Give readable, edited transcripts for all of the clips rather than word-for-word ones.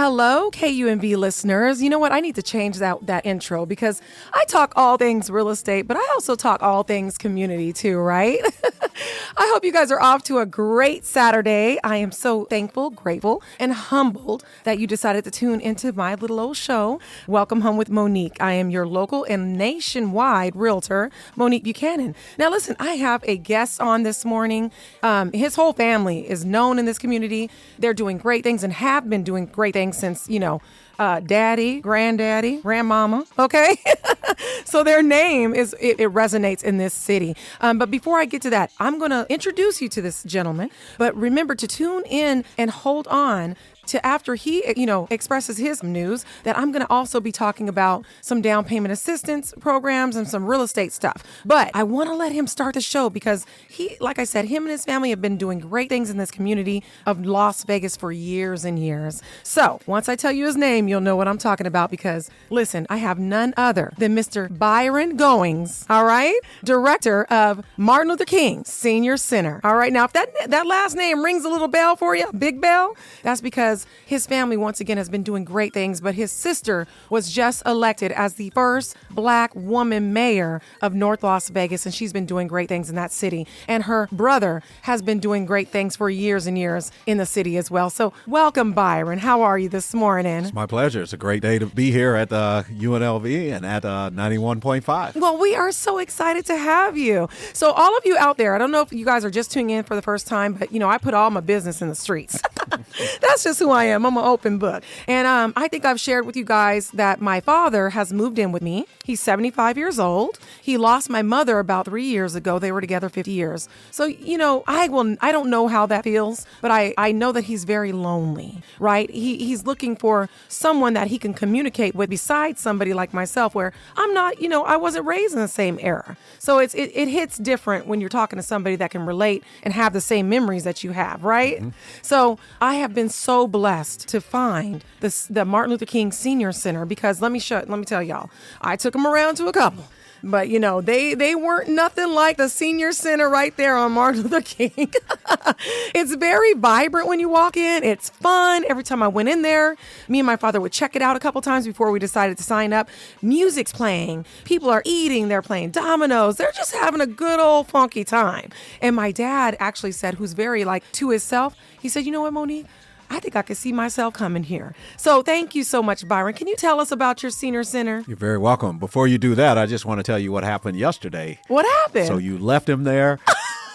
Hello, KUMB listeners. You know what? I need to change that intro because I talk all things real estate, but I also talk all things community too, right? I hope you guys are off to a great Saturday. I am so thankful, grateful, and humbled that you decided to tune into my little old show, Welcome Home with Monique. I am your local and nationwide realtor, Monique Buchanan. Now, listen, I have a guest on this morning. His whole family is known in this community. They're doing great things and have been doing great things since, daddy, granddaddy, grandmama, okay? So their name it resonates in this city. But before I get to that, I'm going to introduce you to this gentleman. But remember to tune in and hold on to after he, expresses his news that I'm going to also be talking about some down payment assistance programs and some real estate stuff. But I want to let him start the show because he, like I said, him and his family have been doing great things in this community of Las Vegas for years and years. So once I tell you his name, you'll know what I'm talking about because, listen, I have none other than Mr. Byron Goings, all right? Director of Martin Luther King Senior Center. All right, now if that last name rings a little bell for you, a big bell, that's because his family, once again, has been doing great things, but his sister was just elected as the first Black woman mayor of North Las Vegas, and she's been doing great things in that city. And her brother has been doing great things for years and years in the city as well. So welcome, Byron. How are you this morning? It's my pleasure. It's a great day to be here at UNLV and at 91.5. Well, we are so excited to have you. So all of you out there, I don't know if you guys are just tuning in for the first time, but, I put all my business in the streets. That's just who I am. I'm an open book. And I think I've shared with you guys that my father has moved in with me. He's 75 years old. He lost my mother about 3 years ago. They were together 50 years. So, I don't know how that feels, but I know that he's very lonely, right? He's looking for someone that he can communicate with besides somebody like myself where I'm not, I wasn't raised in the same era. So it hits different when you're talking to somebody that can relate and have the same memories that you have, right? Mm-hmm. So I have been so blessed to find the Martin Luther King Senior Center because let me tell y'all, I took them around to a couple. But, they weren't nothing like the Senior Center right there on Martin Luther King. It's very vibrant when you walk in. It's fun. Every time I went in there, me and my father would check it out a couple times before we decided to sign up. Music's playing. People are eating. They're playing dominoes. They're just having a good old funky time. And my dad actually said, who's very to himself, he said, you know what, Monique? I think I could see myself coming here. So thank you so much, Byron. Can you tell us about your senior center? You're very welcome. Before you do that, I just want to tell you what happened yesterday. What happened? So you left him there.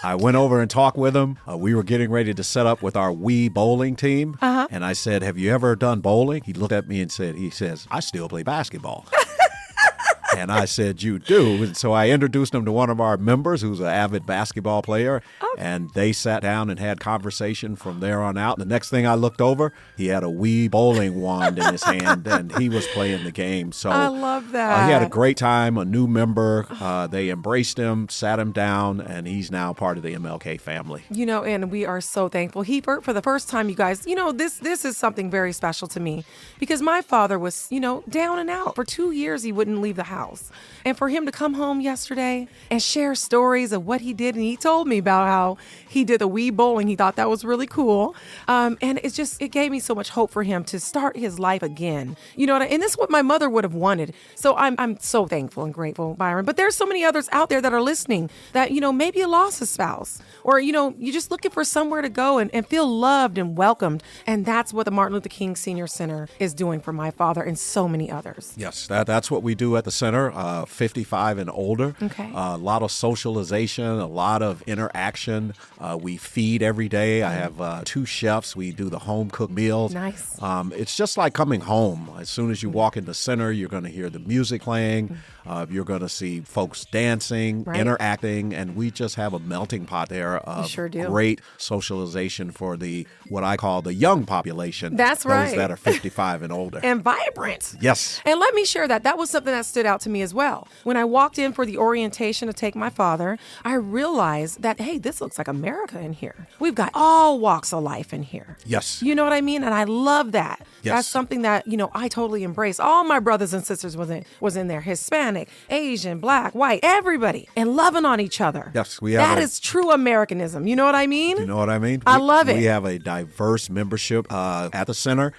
I went over and talked with him. We were getting ready to set up with our Wii bowling team. Uh-huh. And I said, have you ever done bowling? He looked at me and says, I still play basketball. And I said, you do. And so I introduced him to one of our members who's an avid basketball player. Okay. And they sat down and had conversation from there on out. And the next thing I looked over, he had a Wii bowling wand in his hand and he was playing the game. So I love that. He had a great time, a new member. They embraced him, sat him down, and he's now part of the MLK family. And we are so thankful. For the first time, you guys, this is something very special to me because my father was, down and out. For 2 years, he wouldn't leave the house. And for him to come home yesterday and share stories of what he did, and he told me about how he did the Wii bowling. He thought that was really cool. And it gave me so much hope for him to start his life again. And this is what my mother would have wanted. So I'm so thankful and grateful, Byron. But there's so many others out there that are listening that, maybe you lost a spouse or, you're just looking for somewhere to go and feel loved and welcomed. And that's what the Martin Luther King Senior Center is doing for my father and so many others. Yes, that's what we do at the center. 55 and older. Okay. A lot of socialization, a lot of interaction. We feed every day. I have 2 chefs. We do the home cooked meals. Nice. It's just like coming home. As soon as you walk in the center, you're going to hear the music playing. You're going to see folks dancing, right, interacting, and we just have a melting pot there of great socialization for what I call the young population. That's right. Those that are 55 and older. And vibrant. Yes. And let me share that. That was something that stood out out to me as well. When I walked in for the orientation to take my father, I realized that, hey, this looks like America in here. We've got all walks of life in here. Yes. You know what I mean? And I love that. Yes. That's something that, I totally embrace. All my brothers and sisters was in there. Hispanic, Asian, Black, white, everybody. And loving on each other. Yes, we have That is true Americanism. You know what I mean? You know what I mean? I love it. We have a diverse membership at the center.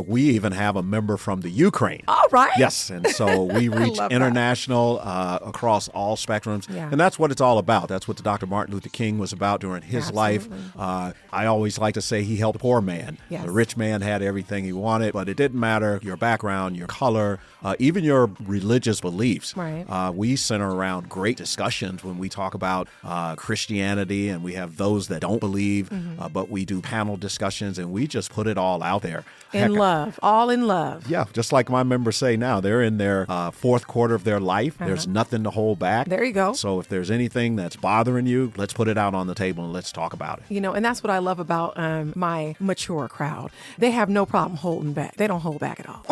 We even have a member from the Ukraine. All right. Yes, and so we reach love international across all spectrums. Yeah. And that's what it's all about. That's what Dr. Martin Luther King was about during his Absolutely. life. I always like to say he helped the poor man. Yes. The rich man had everything he wanted, but it didn't matter your background, your color, even your religious beliefs. Right. We center around great discussions when we talk about Christianity, and we have those that don't believe, but we do panel discussions, and we just put it all out there. In love. All in love. Yeah, just like my members say now, they're in their fourth quarter of their life. There's nothing to hold back. There you go. So if there's anything that's bothering you, let's put it out on the table and let's talk about it. And that's what I love about my mature crowd. They have no problem holding back. They don't hold back at all.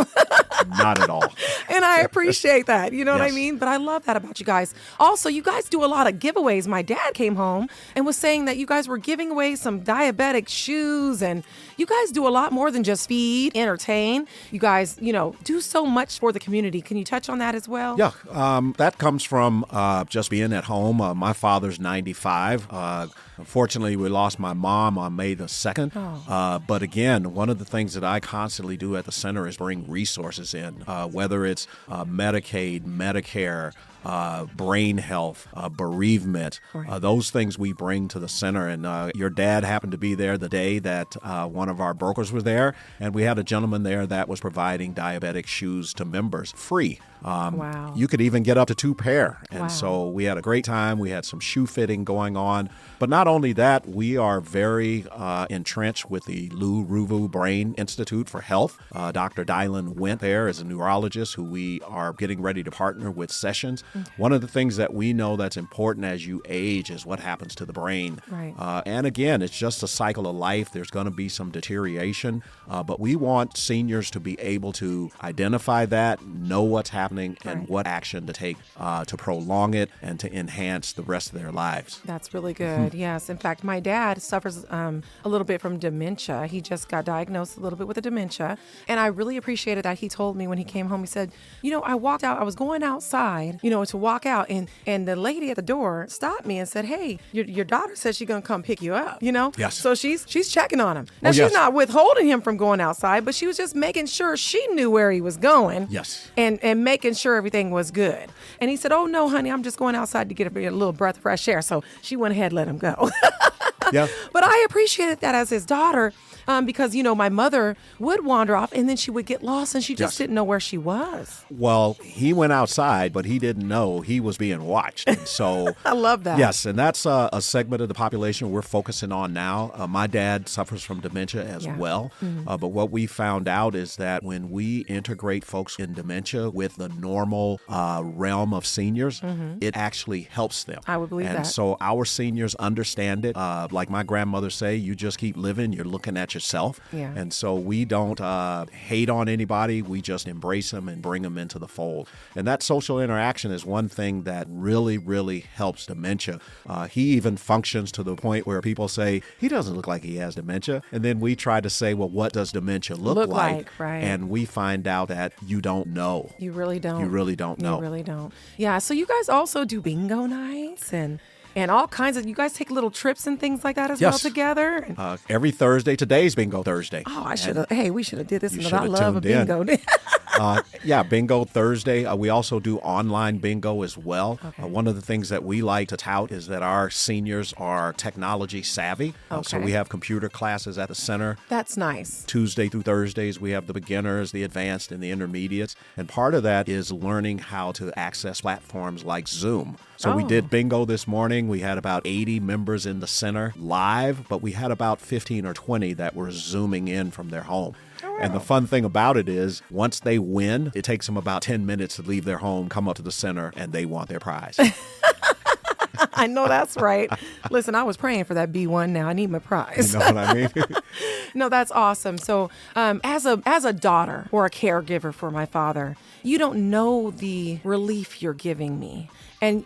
Not at all. And I appreciate that. You know what I Yes. mean? But I love that about you guys. Also, you guys do a lot of giveaways. My dad came home and was saying that you guys were giving away some diabetic shoes, and you guys do a lot more than just feed, entertain. You guys, do so much for the community. Can you touch on that as well? Yeah, that comes from just being at home. My father's 95. Unfortunately, we lost my mom on May the 2nd. But again, one of the things that I constantly do at the center is bring resources in, whether it's Medicaid, Medicare, brain health, bereavement, Right. those things we bring to the center. And your dad happened to be there the day that one of our brokers was there, and we had a gentleman there that was providing diabetic shoes to members free. Wow. You could even get up to 2 pair. And Wow. so we had a great time. We had some shoe fitting going on. But not only that, we are very entrenched with the Lou Ruvu Brain Institute for Health. Dr. Dylan went there as a neurologist who we are getting ready to partner with sessions. One of the things that we know that's important as you age is what happens to the brain. Right. And again, it's just a cycle of life. There's going to be some deterioration, but we want seniors to be able to identify that, know what's happening, and Right. what action to take to prolong it and to enhance the rest of their lives. That's really good. Yes. In fact, my dad suffers a little bit from dementia. He just got diagnosed a little bit with a dementia. And I really appreciated that he told me when he came home, he said, I walked out, I was going outside, to walk out. And the lady at the door stopped me and said, hey, your daughter said she's going to come pick you up, Yes. So she's checking on him. Now, Oh, she's yes. not withholding him from going outside, but she was just making sure she knew where he was going. Yes. And making sure everything was good. And he said, oh, no, honey, I'm just going outside to get a little breath of fresh air. So she went ahead and let him go. Yeah. But I appreciated that as his daughter because, my mother would wander off and then she would get lost and she just Yes. didn't know where she was. Well, he went outside, but he didn't know he was being watched. And so I love that. Yes, and that's a segment of the population we're focusing on now. My dad suffers from dementia as Yeah. well. But what we found out is that when we integrate folks in dementia with the normal realm of seniors, it actually helps them. I would believe and that. so our seniors understand it. Like my grandmother say, you just keep living, you're looking at yourself. Yeah. And so we don't hate on anybody. We just embrace them and bring them into the fold. And that social interaction is one thing that really, really helps dementia. He even functions to the point where people say, he doesn't look like he has dementia. And then we try to say, well, what does dementia look like? Right. And we find out that you don't know. You really don't. You really don't know. You really don't. Yeah. So you guys also do bingo nights and all kinds of, you guys take little trips and things like that as well Yes. together. And, Every Thursday, today's Bingo Thursday. oh, I should have, hey, we should have did this. You And should I have love a tuned in. bingo. Yeah, Bingo Thursday. We also do online bingo as well. Okay. One of the things that we like to tout is that our seniors are technology savvy. So Okay. we have computer classes at the center. That's nice. Tuesday through Thursdays, we have the beginners, the advanced, and the intermediates. And part of that is learning how to access platforms like Zoom. So we Oh. did bingo this morning. We had about 80 members in the center live, but we had about 15 or 20 that were Zooming in from their home. And the fun thing about it is once they win, it takes them about 10 minutes to leave their home, come up to the center, and they want their prize. I know that's right. Listen, I was praying for that B1. Now I need my prize. You know what I mean? No, that's awesome. So, as a daughter or a caregiver for my father, you don't know the relief you're giving me. And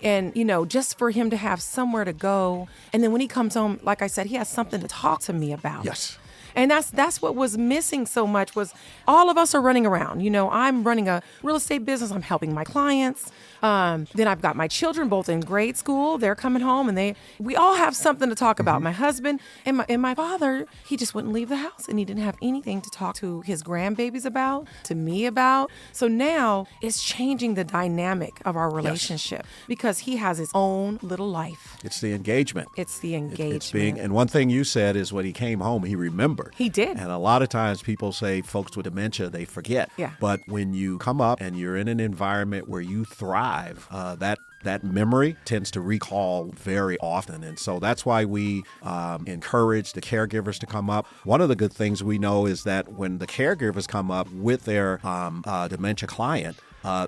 just for him to have somewhere to go, and then when he comes home, like I said, he has something to talk to me about. Yes. And that's what was missing so much was all of us are running around. I'm running a real estate business. I'm helping my clients. Then I've got my children both in grade school. They're coming home and we all have something to talk about. My husband and my father, he just wouldn't leave the house and he didn't have anything to talk to his grandbabies about, to me about. So now it's changing the dynamic of our relationship because he has his own little life. It's the engagement. It's the engagement. And one thing you said is when he came home, he remembered. He did. And a lot of times people say folks with dementia, they forget. Yeah. But when you come up and you're in an environment where you thrive, that memory tends to recall very often. And so that's why we encourage the caregivers to come up. One of the good things we know is that when the caregivers come up with their dementia client,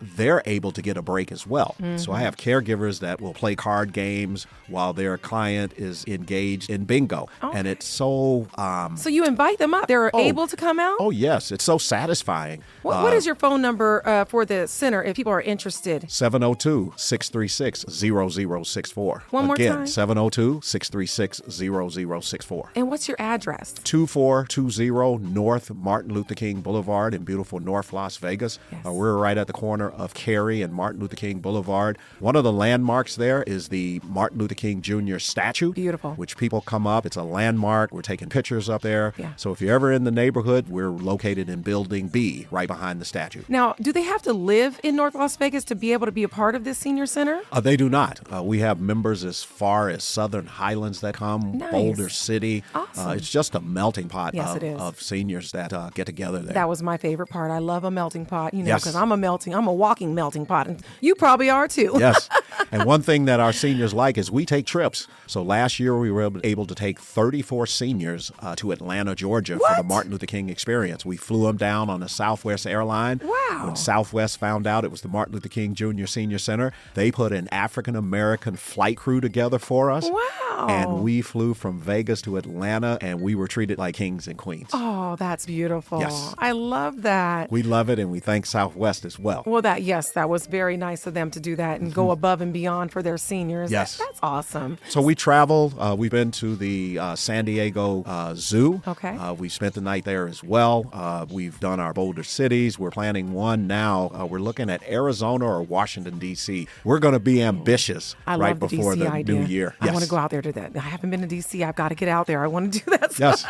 they're able to get a break as well. So I have caregivers that will play card games while their client is engaged in bingo. Okay. And it's so... So you invite them up. They're able to come out? Oh, yes. It's so satisfying. What is your phone number for the center if people are interested? 702-636-0064. One more Again, time. 702-636-0064. And what's your address? 2420 North Martin Luther King Boulevard in beautiful North Las Vegas. Yes. We're right at the corner of Cary and Martin Luther King Boulevard. One of the landmarks there is the Martin Luther King Jr. statue. Beautiful. Which people come up. It's a landmark. We're taking pictures up there. Yeah. So if you're ever in the neighborhood, we're located in Building B, right behind the statue. Now, do they have to live in North Las Vegas to be able to be a part of this senior center? They do not. We have members as far as Southern Highlands that come, Nice. Boulder City. Awesome. It's just a melting pot Yes, it is. of seniors that get together there. That was my favorite part. I love a melting pot, Yes. because I'm a walking melting pot. And you probably are too. Yes. And one thing that our seniors like is we take trips. So last year we were able to take 34 seniors to Atlanta, Georgia for the Martin Luther King experience. We flew them down on a Southwest airline. Wow. When Southwest found out it was the Martin Luther King Jr. Senior Center, they put an African-American flight crew together for us. Wow. And we flew from Vegas to Atlanta and we were treated like kings and queens. Oh, that's beautiful. Yes. I love that. We love it and we thank Southwest as well. Well, that was very nice of them to do that and go above and beyond for their seniors. Yes. That's awesome. So we travel. We've been to the San Diego Zoo. Okay. We spent the night there as well. We've done our Boulder cities. We're planning one now. We're looking at Arizona or Washington, D.C. We're going to be ambitious I right love the before DC the idea. new year. I want to go out there to that. I haven't been to D.C. I've got to get out there. I want to do that. Yes.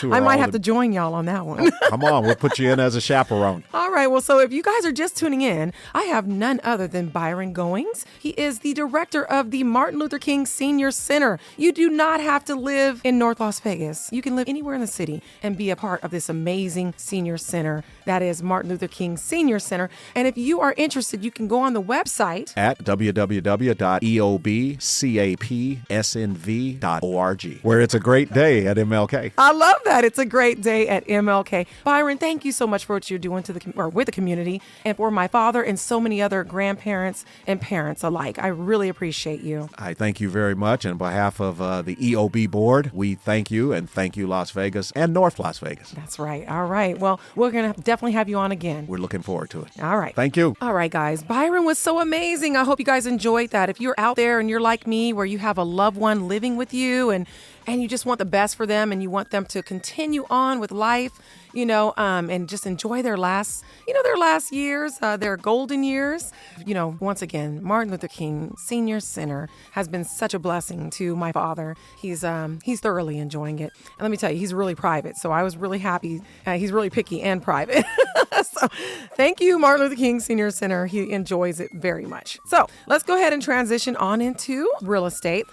I might have to join y'all on that one. Come on. We'll put you in as a chaperone. All right. Well, so if you guys are just tuning in, I have none other than Byron Goings. He is the director of the Martin Luther King Senior Center. You do not have to live in North Las Vegas. You can live anywhere in the city and be a part of this amazing senior center. That is Martin Luther King Senior Center. And if you are interested, you can go on the website at www.eobcapsnv.org, where it's a great day at MLK. I love that. It's a great day at MLK. Byron, thank you so much for what you're doing with the community and for my father and so many other grandparents and parents alike. I really appreciate you. I thank you very much. And on behalf of the EOB board, we thank you and thank you, Las Vegas and North Las Vegas. That's right. All right. Well, we're going to definitely have you on again. We're looking forward to it. All right. Thank you. All right, guys. Byron was so amazing. I hope you guys enjoyed that. If you're out there and you're like me, where you have a loved one living with you and you just want the best for them and you want them to continue on with life, and just enjoy their last years, their golden years. Once again, Martin Luther King Senior Center has been such a blessing to my father. He's thoroughly enjoying it. And let me tell you, he's really private. So I was really happy. He's really picky and private. So thank you, Martin Luther King Senior Center. He enjoys it very much. So let's go ahead and transition on into real estate.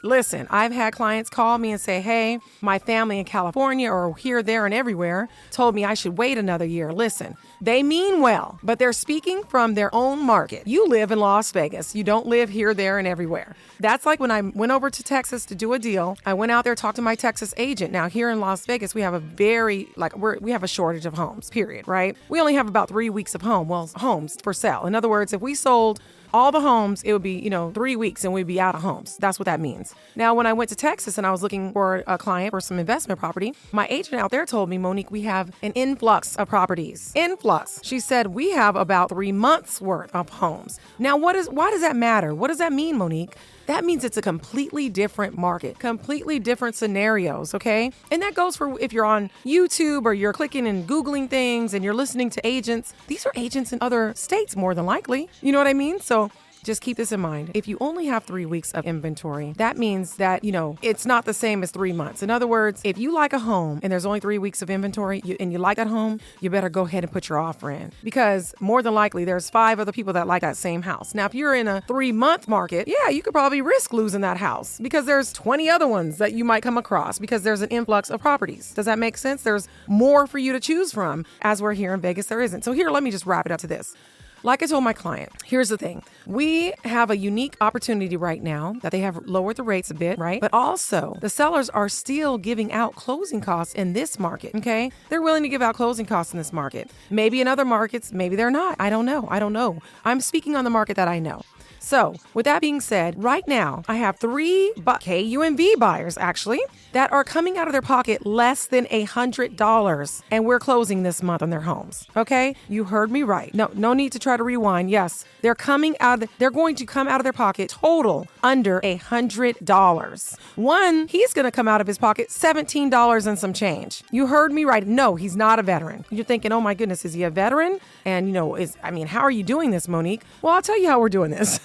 Listen, I've had clients call me and say, hey, my family in California or here, there, and everywhere told me I should wait another year. Listen, they mean well, but they're speaking from their own market. You live in Las Vegas. You don't live here, there, and everywhere. That's like when I went over to Texas to do a deal. I went out there, talked to my Texas agent. Now, here in Las Vegas, we have we have a shortage of homes, period, right? We only have about 3 weeks of homes for sale. In other words, if we sold all the homes, it would be, 3 weeks and we'd be out of homes. That's what that means. Now, when I went to Texas and I was looking for a client for some investment property, my agent out there told me, Monique, we have an influx of properties. Influx. She said, we have about 3 months worth of homes. Now, why does that matter? What does that mean, Monique? That means it's a completely different market, completely different scenarios, okay? And that goes for if you're on YouTube or you're clicking and Googling things and you're listening to agents. These are agents in other states more than likely. You know what I mean? So just keep this in mind. If you only have 3 weeks of inventory, that means that, it's not the same as 3 months. In other words, if you like a home and there's only 3 weeks of inventory and you like that home, you better go ahead and put your offer in, because more than likely there's 5 other people that like that same house. Now, if you're in a 3-month market, yeah, you could probably risk losing that house because there's 20 other ones that you might come across because there's an influx of properties. Does that make sense? There's more for you to choose from. As we're here in Vegas, there isn't. So here, let me just wrap it up to this. Like I told my client, here's the thing. We have a unique opportunity right now that they have lowered the rates a bit, right? But also the sellers are still giving out closing costs in this market, okay? They're willing to give out closing costs in this market. Maybe in other markets, maybe they're not. I don't know. I'm speaking on the market that I know. So with that being said, right now I have 3 KUMV buyers actually that are coming out of their pocket less than $100, and we're closing this month on their homes. Okay, you heard me right. No need to try to rewind. Yes, they're going to come out of their pocket total under $100. One, he's going to come out of his pocket $17 and some change. You heard me right. No, he's not a veteran. You're thinking, oh my goodness, is he a veteran? And how are you doing this, Monique? Well, I'll tell you how we're doing this.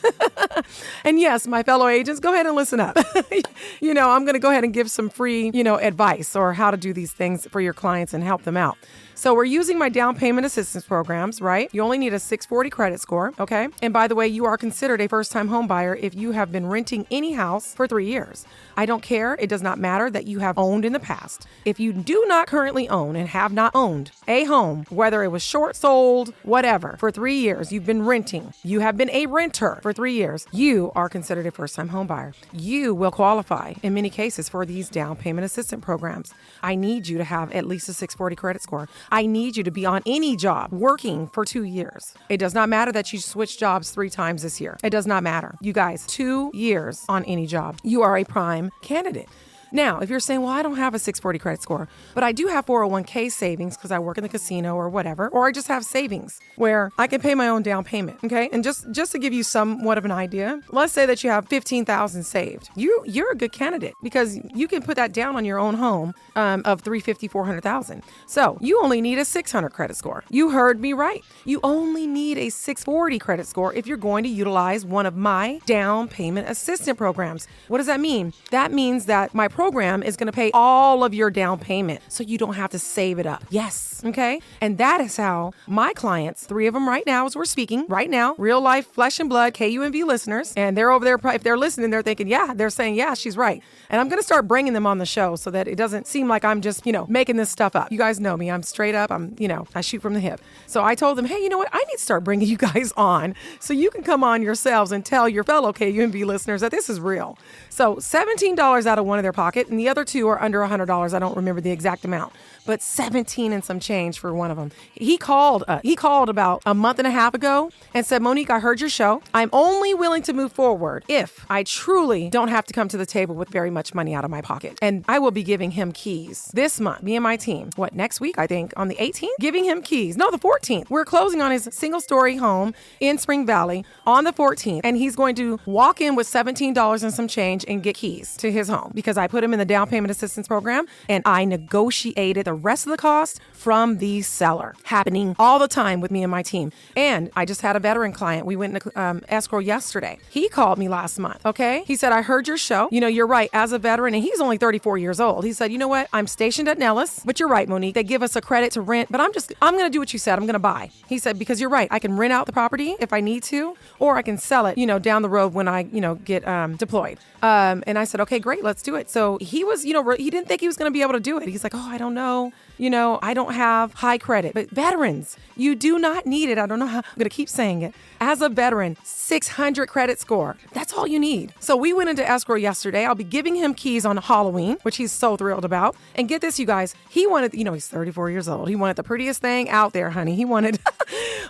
And yes, my fellow agents, go ahead and listen up. I'm going to go ahead and give some free, advice or how to do these things for your clients and help them out. So we're using my down payment assistance programs, right? You only need a 640 credit score, okay? And by the way, you are considered a first-time home buyer if you have been renting any house for 3 years. I don't care. It does not matter that you have owned in the past. If you do not currently own and have not owned a home, whether it was short sold, whatever, for 3 years, you've been renting, you have been a renter for 3 years, you are considered a first-time home buyer. You will qualify in many cases for these down payment assistance programs. I need you to have at least a 640 credit score. I need you to be on any job working for 2 years. It does not matter that you switched jobs 3 times this year. It does not matter. You guys, 2 years on any job. You are a prime candidate. Now, if you're saying, well, I don't have a 640 credit score, but I do have 401k savings because I work in the casino or whatever, or I just have savings where I can pay my own down payment, okay? And just to give you somewhat of an idea, let's say that you have $15,000 saved. You're a good candidate because you can put that down on your own home of $350,000, $400,000. So you only need a 600 credit score. You heard me right. You only need a 640 credit score if you're going to utilize one of my down payment assistance programs. What does that mean? That means that my program is going to pay all of your down payment so you don't have to save it up. Yes. Okay. And that is how my clients, 3 of them right now, as we're speaking right now, real life, flesh and blood, KUMV listeners, and they're over there. If they're listening, they're thinking, yeah, they're saying, yeah, she's right. And I'm going to start bringing them on the show so that it doesn't seem like I'm just, making this stuff up. You guys know me. I'm straight up. I shoot from the hip. So I told them, hey, you know what? I need to start bringing you guys on so you can come on yourselves and tell your fellow KUMV listeners that this is real. So $17 out of one of their pocket, and the other 2 are under $100. I don't remember the exact amount, but 17 and some change for one of them. He called about a month and a half ago and said, Monique, I heard your show. I'm only willing to move forward if I truly don't have to come to the table with very much money out of my pocket. And I will be giving him keys this month, me and my team. Next week, I think, on the 18th? Giving him keys. No, the 14th. We're closing on his single-story home in Spring Valley on the 14th, and he's going to walk in with $17 and some change and get keys to his home because I put him in the down payment assistance program and I negotiated the rest of the cost from the seller. Happening all the time with me and my team. And I just had a veteran client. We went into escrow yesterday. He called me last month, okay? He said, I heard your show. You're right. As a veteran, and he's only 34 years old. He said, you know what? I'm stationed at Nellis, but you're right, Monique. They give us a credit to rent, but I'm going to do what you said. I'm going to buy. He said, because you're right. I can rent out the property if I need to, or I can sell it, down the road when I, get deployed. And I said, okay, great. Let's do it. So so he was, he didn't think he was going to be able to do it. He's like, oh, I don't know. I don't have high credit. But veterans, you do not need it. I don't know how I'm going to keep saying it. As a veteran, 600 credit score. That's all you need. So we went into escrow yesterday. I'll be giving him keys on Halloween, which he's so thrilled about. And get this, you guys, he wanted, he's 34 years old. He wanted the prettiest thing out there, honey. He wanted,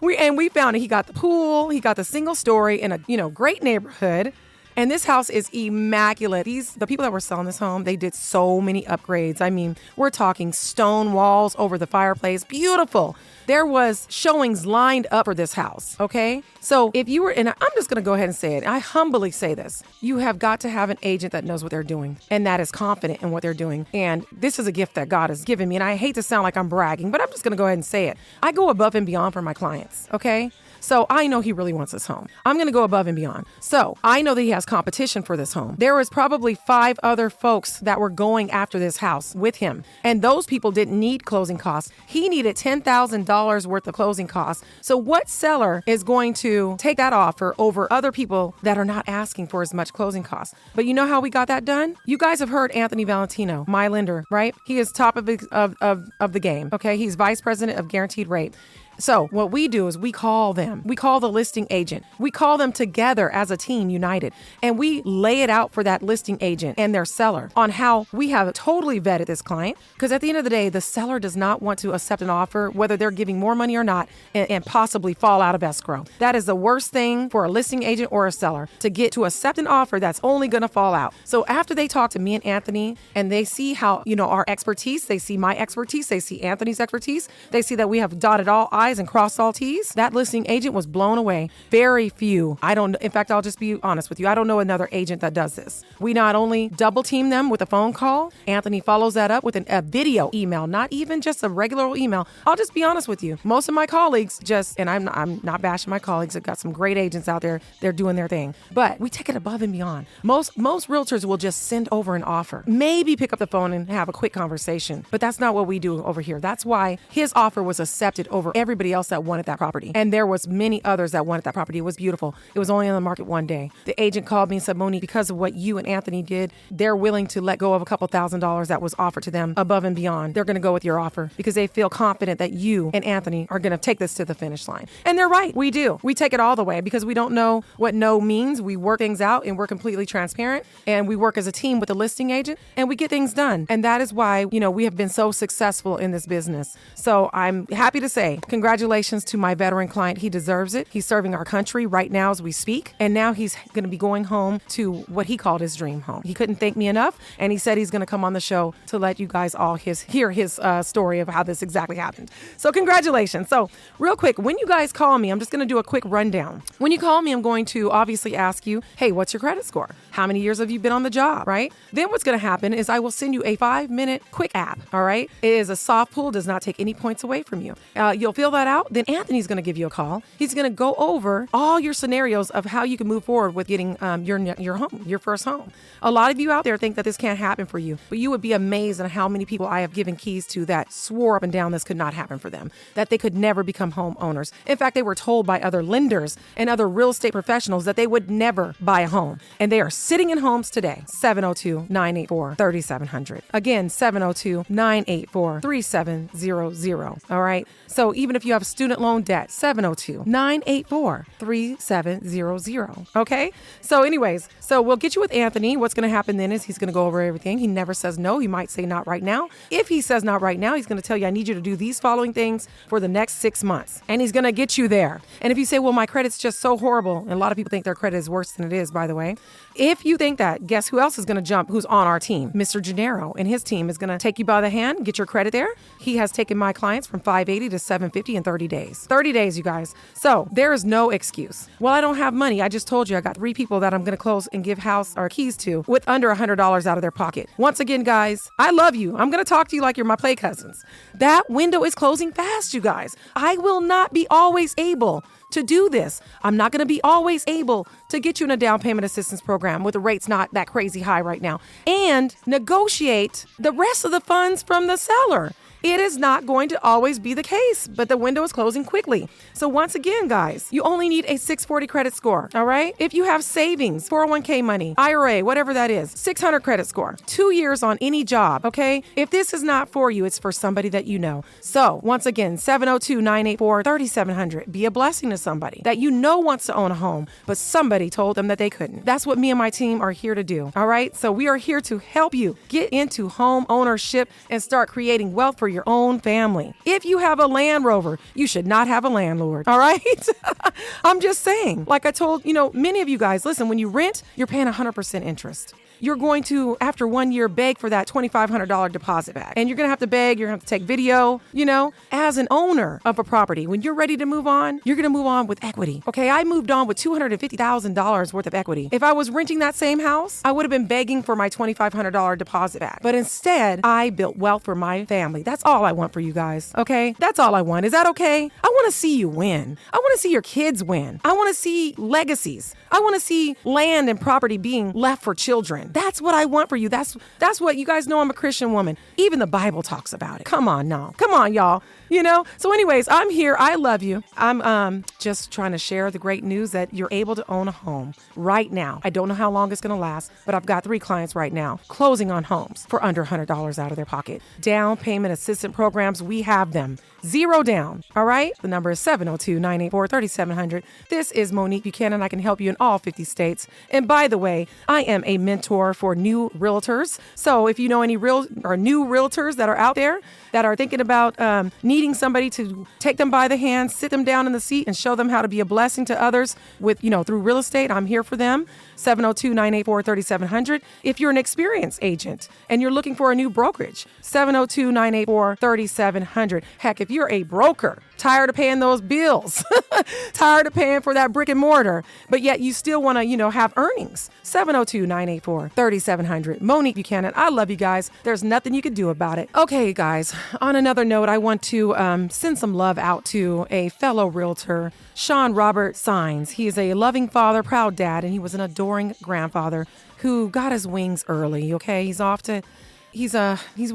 we found it. He got the pool. He got the single story in a, great neighborhood. And this house is immaculate. The people that were selling this home, they did so many upgrades. I mean, we're talking stone walls over the fireplace. Beautiful. There was showings lined up for this house, okay? So if you were, and I'm just going to go ahead and say it. I humbly say this. You have got to have an agent that knows what they're doing and that is confident in what they're doing. And this is a gift that God has given me. And I hate to sound like I'm bragging, but I'm just going to go ahead and say it. I go above and beyond for my clients, okay? So I know he really wants this home. I'm going to go above and beyond. So I know that he has competition for this home. There was probably 5 other folks that were going after this house with him. And those people didn't need closing costs. He needed $10,000 worth of closing costs. So what seller is going to take that offer over other people that are not asking for as much closing costs? But you know how we got that done? You guys have heard Anthony Valentino, my lender, right? He is top of the game. Okay. He's vice president of Guaranteed Rate. So what we do is we call them. We call the listing agent. We call them together as a team, united. And we lay it out for that listing agent and their seller on how we have totally vetted this client. Because at the end of the day, the seller does not want to accept an offer, whether they're giving more money or not, and possibly fall out of escrow. That is the worst thing for a listing agent or a seller, to get to accept an offer that's only going to fall out. So after they talk to me and Anthony and they see how, our expertise, they see my expertise, they see Anthony's expertise, they see that we have dotted all I's and crossed all T's, that listing agent was blown away. Very few. In fact, I'll just be honest with you. I don't know another agent that does this. We not only double team them with a phone call, Anthony follows that up with a video email, not even just a regular email. I'll just be honest with you. Most of my colleagues and I'm not bashing my colleagues. I've got some great agents out there. They're doing their thing, but we take it above and beyond. Most realtors will just send over an offer, maybe pick up the phone and have a quick conversation, but that's not what we do over here. That's why his offer was accepted over everybody else that wanted that property. And there was many others that wanted that property. It was beautiful. It was only on the market one day. The agent called me and said, Monique, because of what you and Anthony did, they're willing to let go of a couple $1,000s that was offered to them above and beyond. They're going to go with your offer because they feel confident that you and Anthony are going to take this to the finish line. And they're right. We do. We take it all the way because we don't know what no means. We work things out and we're completely transparent, and we work as a team with the listing agent and we get things done. And that is why, we have been so successful in this business. So I'm happy to say, congratulations to my veteran client. He deserves it. He's serving our country right now as we speak. And now he's going to be going home to what he called his dream home. He couldn't thank me enough. And he said he's going to come on the show to let you guys all hear his story of how this exactly happened. So congratulations. So real quick, when you guys call me, I'm just going to do a quick rundown. When you call me, I'm going to obviously ask you, hey, what's your credit score? How many years have you been on the job, right? Then what's going to happen is I will send you a 5-minute quick app, all right? It is a soft pull, does not take any points away from you. You'll fill that out. Then Anthony's going to give you a call. He's going to go over all your scenarios of how you can move forward with getting your home, your first home. A lot of you out there think that this can't happen for you, but you would be amazed at how many people I have given keys to that swore up and down this could not happen for them, that they could never become homeowners. In fact, they were told by other lenders and other real estate professionals that they would never buy a home. And they are sitting in homes today. 702-984-3700. Again, 702-984-3700. All right. So even if you have student loan debt, 702-984-3700. Okay. So anyways, we'll get you with Anthony. What's going to happen then is he's going to go over everything. He never says no. He might say not right now. If he says not right now, he's going to tell you, I need you to do these following things for the next 6 months. And he's going to get you there. And if you say, well, my credit's just so horrible, and a lot of people think their credit is worse than it is, by the way. If you think that, guess who else is going to jump who's on our team? Mr. Gennaro and his team is going to take you by the hand, get your credit there. He has taken my clients from 580 to 750 in 30 days. 30 days, you guys. So there is no excuse. Well, I don't have money. I just told you I got 3 people that I'm going to close and give house or keys to with under $100 out of their pocket. Once again, guys, I love you. I'm going to talk to you like you're my play cousins. That window is closing fast, you guys. I will not be always able to do this. I'm not going to be always able to get you in a down payment assistance program with the rates not that crazy high right now and negotiate the rest of the funds from the seller. It is not going to always be the case, but the window is closing quickly. So once again, guys, you only need a 640 credit score, all right? If you have savings, 401k money, IRA, whatever that is, 600 credit score, 2 years on any job, okay? If this is not for you, it's for somebody that you know. So once again, 702-984-3700. Be a blessing to somebody that you know wants to own a home, but somebody told them that they couldn't. That's what me and my team are here to do, all right? So we are here to help you get into home ownership and start creating wealth for your own family. If you have a Land Rover, you should not have a landlord, all right? I'm just saying, like I told, many of you guys, listen, when you rent, you're paying 100% interest. You're going to, after 1 year, beg for that $2,500 deposit back. And you're going to have to beg, you're going to have to take video, as an owner of a property. When you're ready to move on, you're going to move on with equity. Okay, I moved on with $250,000 worth of equity. If I was renting that same house, I would have been begging for my $2,500 deposit back. But instead, I built wealth for my family. That's all I want for you guys, okay? That's all I want. Is that okay? I want to see you win. I want to see your kids win. I want to see legacies. I want to see land and property being left for children. That's what I want for you. That's what you guys know. I'm a Christian woman. Even the Bible talks about it. Come on now. Come on, y'all. So anyways, I'm here. I love you. I'm just trying to share the great news that you're able to own a home right now. I don't know how long it's going to last, but I've got 3 clients right now closing on homes for under $100 out of their pocket. Down payment assistance programs, we have them. 0 down. All right. The number is 702-984-3700. This is Monique Buchanan. I can help you in all 50 states. And by the way, I am a mentor for new realtors. So if you know any new realtors that are out there that are thinking about needing somebody to take them by the hand, sit them down in the seat and show them how to be a blessing to others with, through real estate, I'm here for them. 702-984-3700. If you're an experienced agent and you're looking for a new brokerage, 702-984-3700. Heck, if you're a broker, tired of paying those bills, tired of paying for that brick and mortar, but yet you still want to, have earnings, 702-984-3700. Monique Buchanan, I love you guys. There's nothing you can do about it. Okay, guys, on another note, I want to send some love out to a fellow realtor, Sean Robert Sines. He is a loving father, proud dad, and he was an adoring grandfather who got his wings early, okay? He's went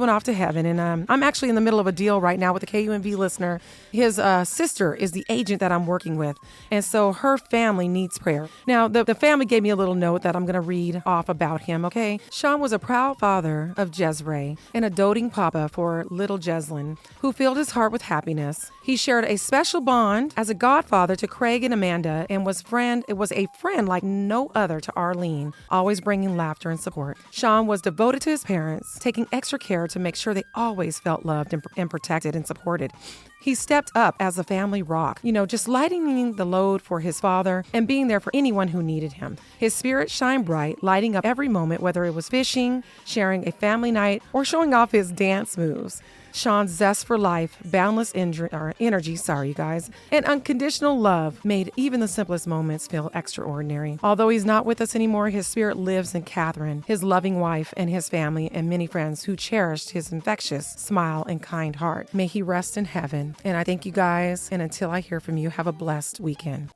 off to heaven, and I'm actually in the middle of a deal right now with a KUNV listener. His sister is the agent that I'm working with, and so her family needs prayer. Now, the family gave me a little note that I'm going to read off about him, okay? Sean was a proud father of Jezreel and a doting papa for little Jeslyn, who filled his heart with happiness. He shared a special bond as a godfather to Craig and Amanda and was a friend like no other to Arlene, always bringing laughter and support. Sean was devoted to his parents, taking extra care to make sure they always felt loved and protected and supported. He stepped up as a family rock, just lightening the load for his father and being there for anyone who needed him. His spirit shined bright, lighting up every moment, whether it was fishing, sharing a family night, or showing off his dance moves. Sean's zest for life, boundless energy, and unconditional love made even the simplest moments feel extraordinary. Although he's not with us anymore, his spirit lives in Catherine, his loving wife, and his family, and many friends who cherished his infectious smile and kind heart. May he rest in heaven. And I thank you guys, and until I hear from you, have a blessed weekend.